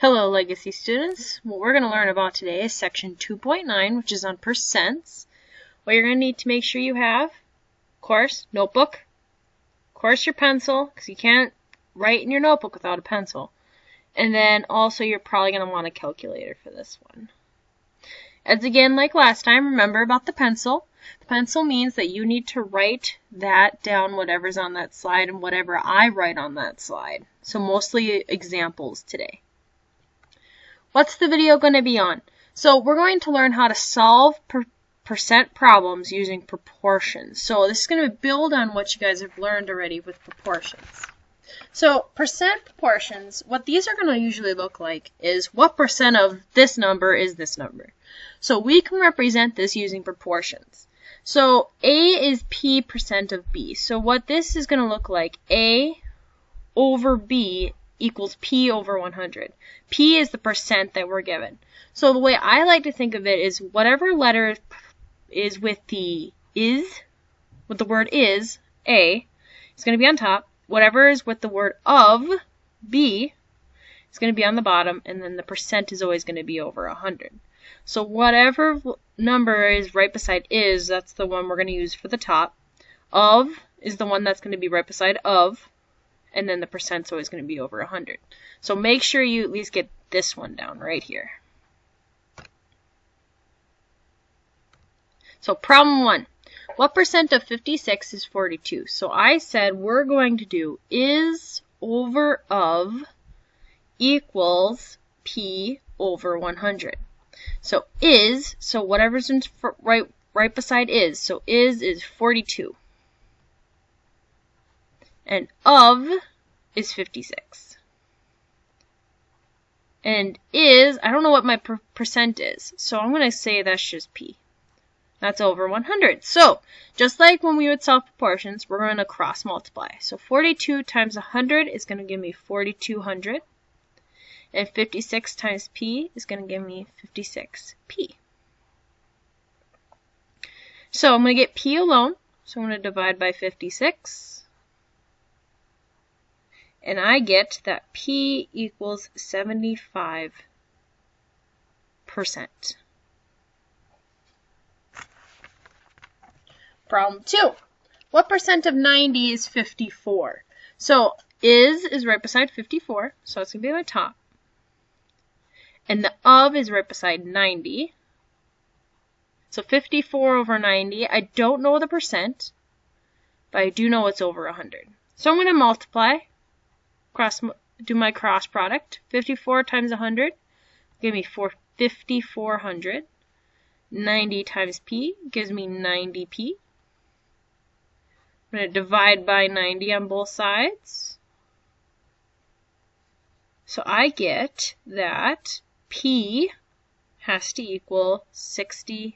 Hello, Legacy students. What we're going to learn about today is section 2.9, which is on percents. What you're going to need to make sure you have, of course, notebook, of course your pencil, because you can't write in your notebook without a pencil. And then also you're probably going to want a calculator for this one. As again, like last time, remember about the pencil. The pencil means that you need to write that down, whatever's on that slide, and whatever I write on that slide. So mostly examples today. What's the video going to be on? So we're going to learn how to solve percent problems using proportions. So this is going to build on what you guys have learned already with proportions. So percent proportions, what these are going to usually look like is what percent of this number is this number. So we can represent this using proportions. So A is P percent of B. So what this is going to look like, A over B equals P over 100. P is the percent that we're given. So the way I like to think of it is whatever letter is with the word is, A, is going to be on top. Whatever is with the word of, B, is going to be on the bottom, and then the percent is always going to be over 100. So whatever number is right beside is, that's the one we're going to use for the top. Of is the one that's going to be right beside of, and then the percent's always going to be over 100. So make sure you at least get this one down right here. So problem 1. What percent of 56 is 42? So I said we're going to do is over of equals P over 100. So is, so whatever's in right beside is, so is 42. And of is 56. And is, I don't know what my percent is, so I'm going to say that's just P. That's over 100. So, just like when we would solve proportions, we're going to cross multiply. So 42 times 100 is going to give me 4200. And 56 times P is going to give me 56P. So I'm going to get P alone. So I'm going to divide by 56. And I get that P equals 75%. Problem 2. What percent of 90 is 54? So is right beside 54, so it's going to be my top. And the of is right beside 90. So 54 over 90, I don't know the percent, but I do know it's over 100. So I'm going to multiply. Do my cross product. 54 times 100 give me 5400. 90 times P gives me 90P. I'm going to divide by 90 on both sides. So I get that P has to equal 60%.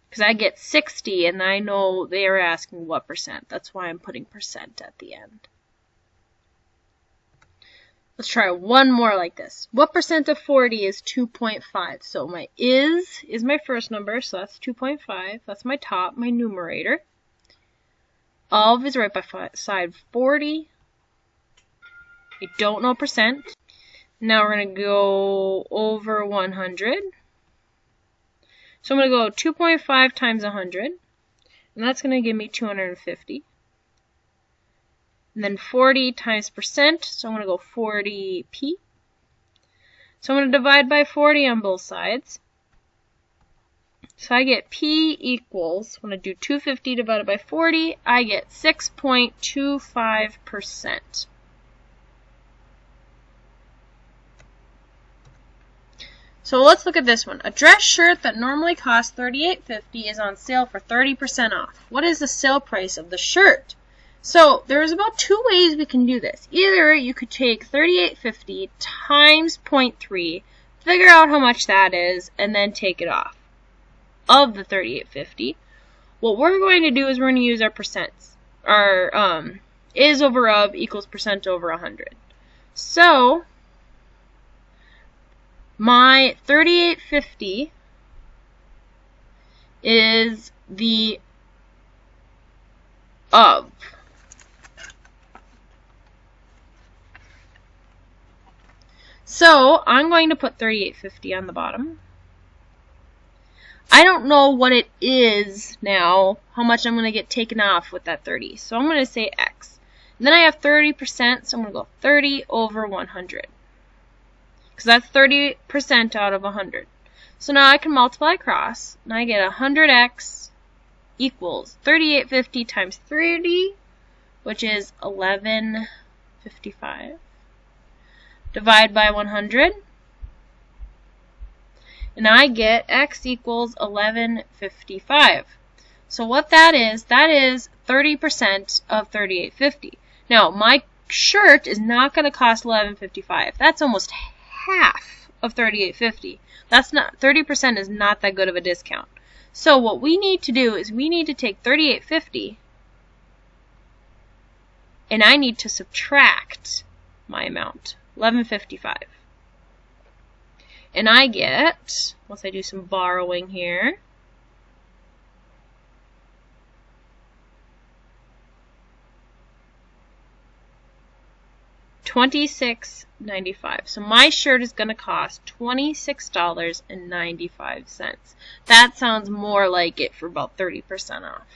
Because I get 60, and I know they are asking what percent. That's why I'm putting percent at the end. Let's try one more like this. What percent of 40 is 2.5? So my is my first number, so that's 2.5. That's my top, my numerator. Of is right beside 40. I don't know percent. Now we're going to go over 100. So I'm going to go 2.5 times 100, and that's going to give me 250. And then 40 times percent, so I'm going to go 40p. So I'm going to divide by 40 on both sides. So I get P equals, when I do 250 divided by 40, I get 6.25%. So let's look at this one. A dress shirt that normally costs $38.50 is on sale for 30% off. What is the sale price of the shirt? So there's about 2 ways we can do this. Either you could take $38.50 times 0.3, figure out how much that is, and then take it off of the $38.50. What we're going to do is we're going to use our percents. Our is over of equals percent over 100. So my $38.50 is the of. So I'm going to put $38.50 on the bottom. I don't know what it is now, how much I'm going to get taken off with that 30. So I'm going to say X. And then I have 30%, so I'm going to go 30 over 100. Because that's 30% out of 100. So now I can multiply across, and I get 100x equals 38.50 times 30, which is 11.55. Divide by 100. And I get x equals 11.55. So what that is 30% of 38.50. Now, my shirt is not going to cost 11.55. That's almost half of 38.50. That's not 30% is not that good of a discount. So what we need to do is we need to take 38.50 and I need to subtract my amount, 11.55. And I get, once I do some borrowing here, $26.95. So my shirt is going to cost $26.95. That sounds more like it for about 30% off.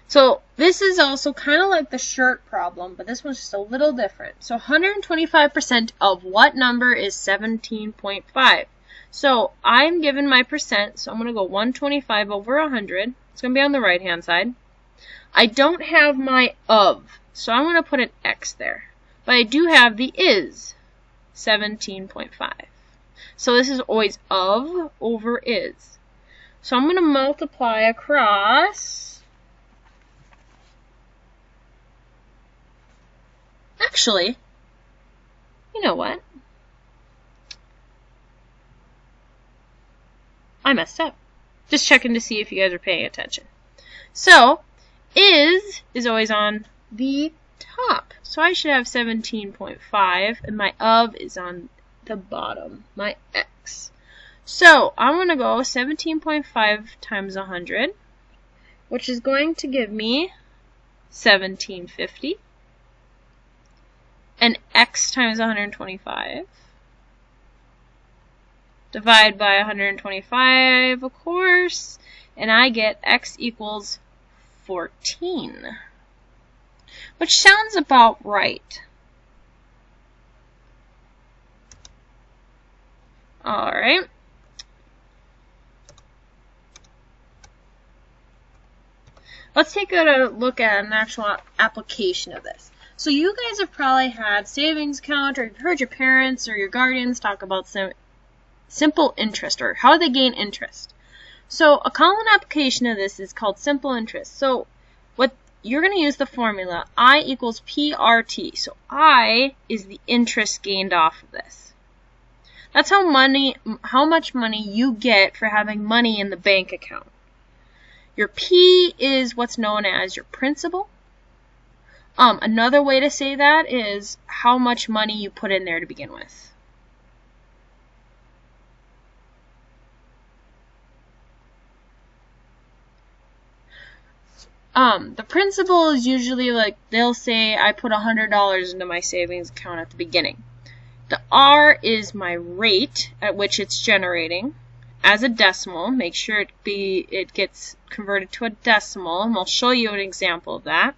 So this is also kind of like the shirt problem, but this one's just a little different. So 125% of what number is 17.5? So I'm given my percent, so I'm going to go 125 over 100. It's going to be on the right-hand side. I don't have my of, so I'm going to put an X there. But I do have the is, 17.5. So this is always of over is. So I'm going to multiply across. Actually, you know what? I messed up. Just checking to see if you guys are paying attention. So, is always on the top. So I should have 17.5, and my of is on the bottom, my x. So I'm going to go 17.5 times 100, which is going to give me 1750. And x times 125. Divide by 125, of course, and I get x equals 14, which sounds about right. Alright. Let's take a look at an actual application of this. So you guys have probably had savings account, or you've heard your parents or your guardians talk about simple interest, or how they gain interest. So a common application of this is called simple interest. So what you're going to use the formula I equals PRT. So I is the interest gained off of this. That's how much money you get for having money in the bank account. Your P is what's known as your principal. Another way to say that is how much money you put in there to begin with. The principal is usually like, they'll say I put $100 into my savings account at the beginning. The R is my rate at which it's generating as a decimal. Make sure it gets converted to a decimal, and we'll show you an example of that.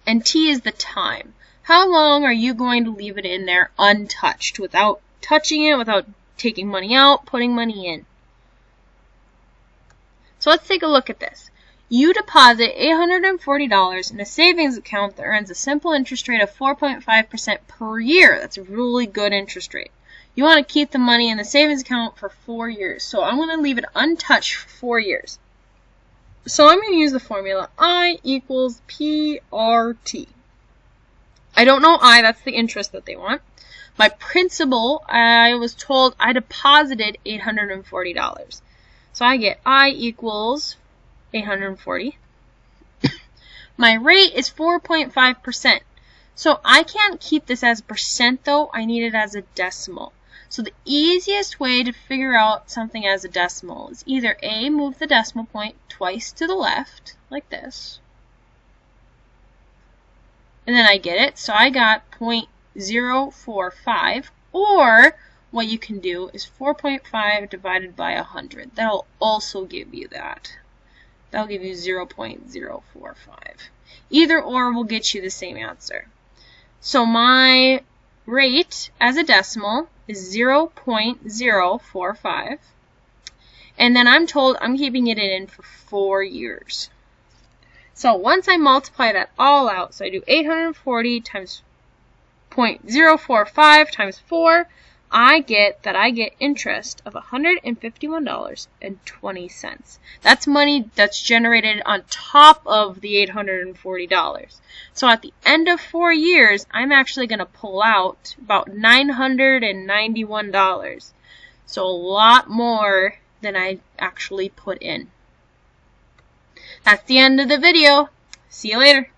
And T is the time. How long are you going to leave it in there untouched, without touching it, without taking money out, putting money in? So let's take a look at this. You deposit $840 in a savings account that earns a simple interest rate of 4.5% per year. That's a really good interest rate. You want to keep the money in the savings account for 4 years. So I'm going to leave it untouched for 4 years. So I'm going to use the formula I equals PRT. I don't know I, that's the interest that they want. My principal, I was told I deposited $840. So I get I equals 840. My rate is 4.5%. So I can't keep this as a percent though, I need it as a decimal. So the easiest way to figure out something as a decimal is either A, move the decimal point twice to the left, like this. and then I get it. So I got 0.045, or what you can do is 4.5 divided by 100. That'll also give you that. That'll give you 0.045. Either or will get you the same answer. So my rate as a decimal is 0.045. And then I'm told I'm keeping it in for 4 years. So once I multiply that all out, so I do 840 times 0.045 times 4, I get interest of $151.20. That's money that's generated on top of the $840. So at the end of 4 years, I'm actually going to pull out about $991. So a lot more than I actually put in. That's the end of the video. See you later.